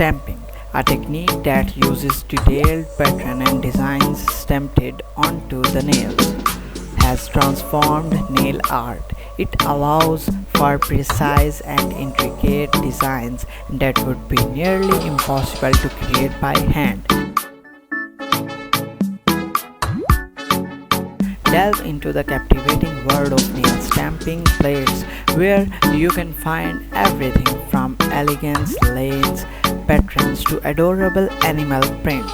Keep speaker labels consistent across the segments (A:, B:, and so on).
A: Stamping, a technique that uses detailed pattern and designs stamped onto the nails, has transformed nail art. It allows for precise and intricate designs that would be nearly impossible to create by hand. Delve into the captivating world of nail stamping plates, where you can find everything from elegant lanes patterns to adorable animal prints.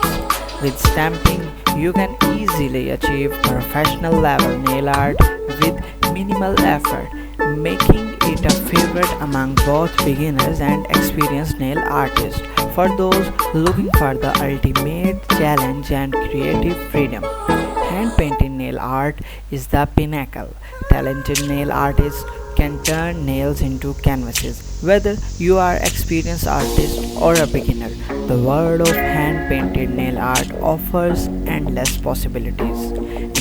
A: With stamping, you can easily achieve professional level nail art with minimal effort, making it a favorite among both beginners and experienced nail artists. For those looking for the ultimate challenge and creative freedom, hand painted nail art is the pinnacle. Talented nail artists can turn nails into canvases. Whether you are experienced artist or a beginner, the world of hand painted nail art offers endless possibilities.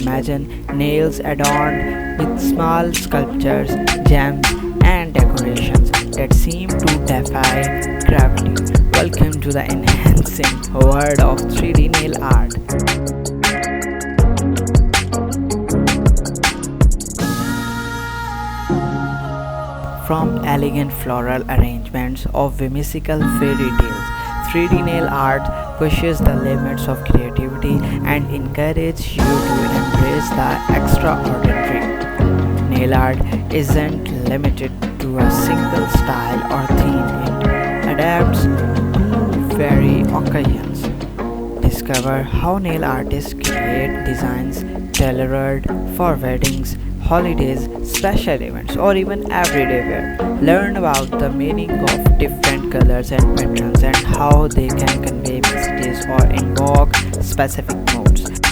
A: Imagine nails adorned with small sculptures, gems, and decorations that seem to defy gravity. Welcome to the enhancing world of 3D nail art. From elegant floral arrangements of whimsical fairy tales, 3D nail art pushes the limits of creativity and encourages you to embrace the extraordinary. Nail art isn't limited to a single style or theme, it adapts to vary occasions. Discover how nail artists create designs tailored for weddings, holidays, special events, or even everyday wear. Learn about the meaning of different colors and patterns and how they can convey messages or invoke specific moods.